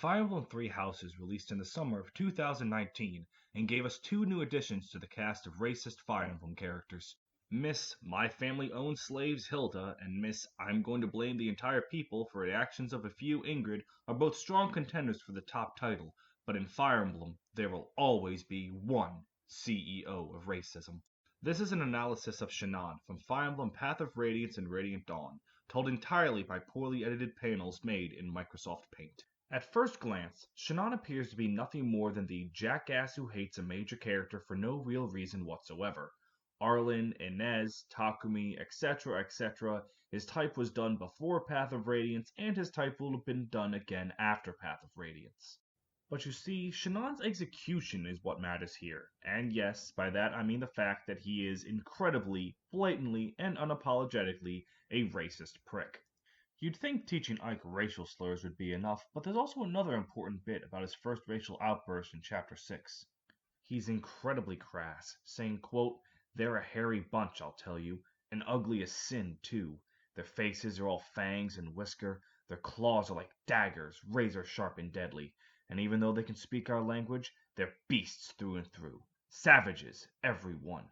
Fire Emblem Three Houses released in the summer of 2019 and gave us two new additions to the cast of racist Fire Emblem characters. Miss My Family Owns Slaves Hilda and Miss I'm Going to Blame the Entire People for the Actions of a Few Ingrid are both strong contenders for the top title, but in Fire Emblem, there will always be one CEO of racism. This is an analysis of Shinon from Fire Emblem Path of Radiance and Radiant Dawn, told entirely by poorly edited panels made in Microsoft Paint. At first glance, Shinon appears to be nothing more than the jackass who hates a major character for no real reason whatsoever. Arlen, Inez, Takumi, etc., etc. His type was done before Path of Radiance, and his type will have been done again after Path of Radiance. But you see, Shinon's execution is what matters here, and yes, by that I mean the fact that he is incredibly, blatantly, and unapologetically a racist prick. You'd think teaching Ike racial slurs would be enough, but there's also another important bit about his first racial outburst in Chapter 6. He's incredibly crass, saying, quote, "They're a hairy bunch, I'll tell you, and ugly as sin, too. Their faces are all fangs and whisker, their claws are like daggers, razor sharp and deadly, and even though they can speak our language, they're beasts through and through. Savages, every one."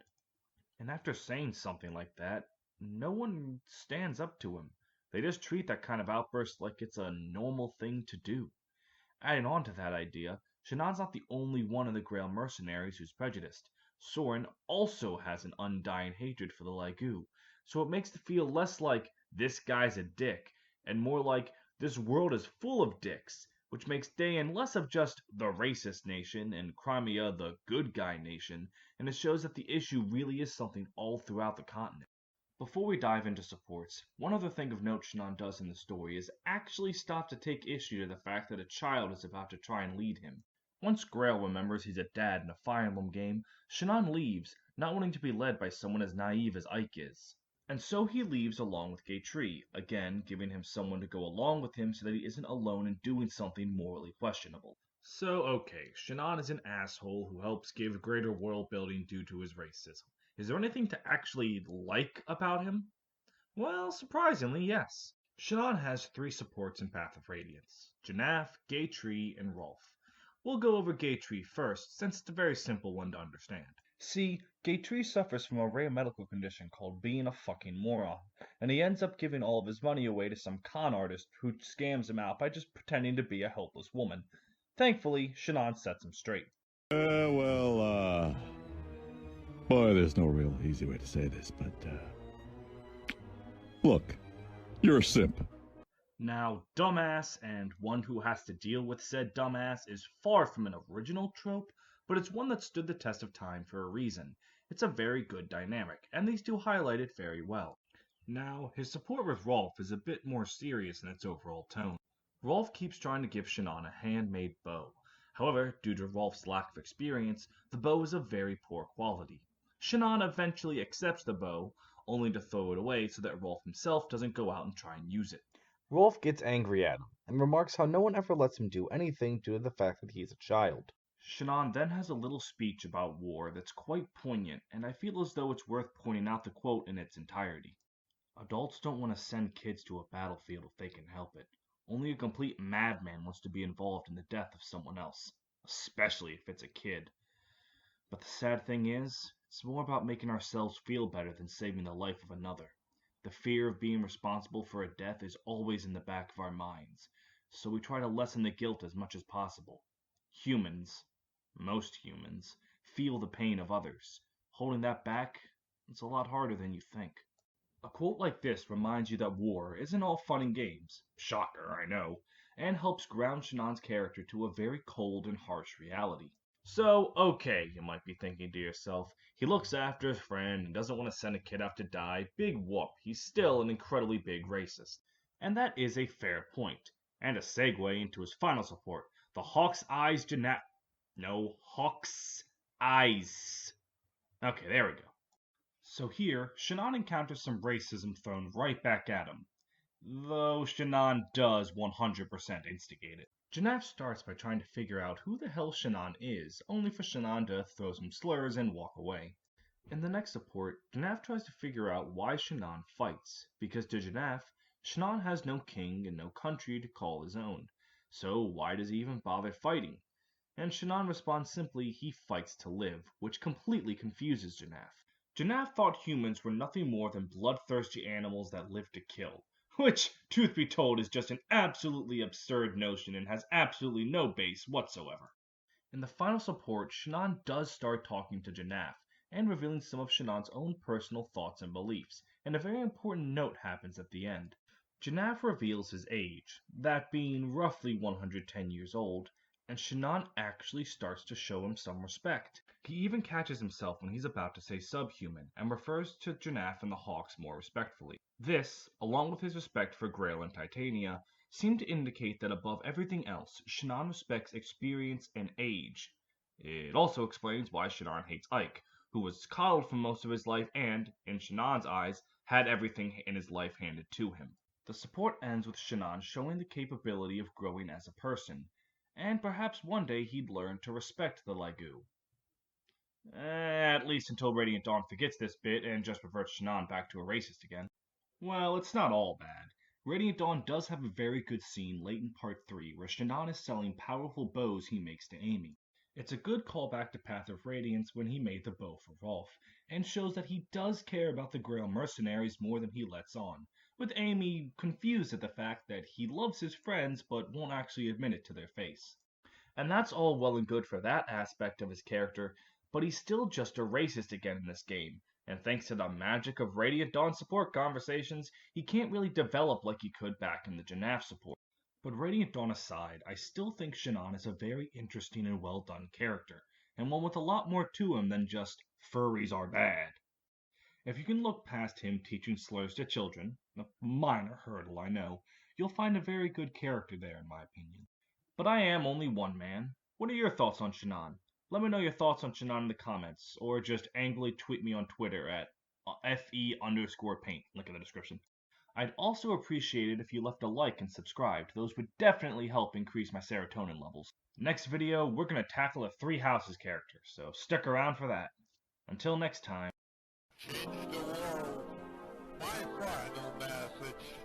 And after saying something like that, no one stands up to him. They just treat that kind of outburst like it's a normal thing to do. Adding on to that idea, Shinon's not the only one of the Grail mercenaries who's prejudiced. Soren also has an undying hatred for the Lagu, so it makes it feel less like this guy's a dick, and more like this world is full of dicks, which makes Dayan less of just the racist nation and Crimea the good guy nation, and it shows that the issue really is something all throughout the continent. Before we dive into supports, one other thing of note Shinon does in the story is actually stop to take issue to the fact that a child is about to try and lead him. Once Grail remembers he's a dad in a Fire Emblem game, Shinon leaves, not wanting to be led by someone as naive as Ike is. And so he leaves along with Gaytree, again giving him someone to go along with him so that he isn't alone in doing something morally questionable. So okay, Shinon is an asshole who helps give greater world building due to his racism. Is there anything to actually like about him? Well, surprisingly, yes. Shinon has three supports in Path of Radiance: Janaf, Gaytree, and Rolf. We'll go over Gaytree first, since it's a very simple one to understand. See, Gaytree suffers from a rare medical condition called being a fucking moron, and he ends up giving all of his money away to some con artist who scams him out by just pretending to be a helpless woman. Thankfully, Shinon sets him straight. Boy, there's no real easy way to say this, but, look, you're a simp. Now, dumbass and one who has to deal with said dumbass is far from an original trope, but it's one that stood the test of time for a reason. It's a very good dynamic, and these two highlight it very well. Now, his support with Rolf is a bit more serious in its overall tone. Rolf keeps trying to give Shinon a handmade bow. However, due to Rolf's lack of experience, the bow is of very poor quality. Shinon eventually accepts the bow, only to throw it away so that Rolf himself doesn't go out and try and use it. Rolf gets angry at him and remarks how no one ever lets him do anything due to the fact that he's a child. Shinon then has a little speech about war that's quite poignant, and I feel as though it's worth pointing out the quote in its entirety. "Adults don't want to send kids to a battlefield if they can help it. Only a complete madman wants to be involved in the death of someone else, especially if it's a kid. But the sad thing is, it's more about making ourselves feel better than saving the life of another. The fear of being responsible for a death is always in the back of our minds, so we try to lessen the guilt as much as possible. Humans, most humans, feel the pain of others. Holding that back, it's a lot harder than you think." A quote like this reminds you that war isn't all fun and games, shocker, I know, and helps ground Shinon's character to a very cold and harsh reality. So, okay, you might be thinking to yourself, he looks after his friend and doesn't want to send a kid out to die, big whoop, he's still an incredibly big racist. And that is a fair point, and a segue into his final support, the Hawk's Eyes Hawk's Eyes. Okay, there we go. So here, Shinon encounters some racism thrown right back at him, though Shinon does 100% instigate it. Janaf starts by trying to figure out who the hell Shinon is, only for Shinon to throw some slurs and walk away. In the next support, Janaf tries to figure out why Shinon fights, because to Janaf, Shinon has no king and no country to call his own. so why does he even bother fighting? And Shinon responds simply, he fights to live, which completely confuses Janaf. Janaf thought humans were nothing more than bloodthirsty animals that live to kill, which, truth be told, is just an absolutely absurd notion and has absolutely no base whatsoever. In the final support, Shinon does start talking to Janaf, and revealing some of Shinon's own personal thoughts and beliefs, and a very important note happens at the end. Janaf reveals his age, that being roughly 110 years old, and Shinon actually starts to show him some respect. He even catches himself when he's about to say subhuman, and refers to Janaf and the Hawks more respectfully. This, along with his respect for Grail and Titania, seem to indicate that above everything else, Shinon respects experience and age. It also explains why Shinon hates Ike, who was coddled for most of his life and, in Shinon's eyes, had everything in his life handed to him. The support ends with Shinon showing the capability of growing as a person, and perhaps one day he'd learn to respect the Lagu. At least until Radiant Dawn forgets this bit and just reverts Shinon back to a racist again. Well, it's not all bad. Radiant Dawn does have a very good scene late in Part 3 where Shinon is selling powerful bows he makes to Amy. It's a good callback to Path of Radiance when he made the bow for Rolf, and shows that he does care about the Grail mercenaries more than he lets on, with Amy confused at the fact that he loves his friends but won't actually admit it to their face. And that's all well and good for that aspect of his character, but he's still just a racist again in this game, and thanks to the magic of Radiant Dawn support conversations, he can't really develop like he could back in the Janaf support. But Radiant Dawn aside, I still think Shinon is a very interesting and well done character, and one with a lot more to him than just furries are bad. If you can look past him teaching slurs to children, a minor hurdle I know, you'll find a very good character there in my opinion. But I am only one man. What are your thoughts on Shinon? Let me know your thoughts on Shinon in the comments, or just angrily tweet me on Twitter at FE_paint, link in the description. I'd also appreciate it if you left a like and subscribed. Those would definitely help increase my serotonin levels. Next video, we're going to tackle a Three Houses character, so stick around for that. Until next time. Change the world. My final message.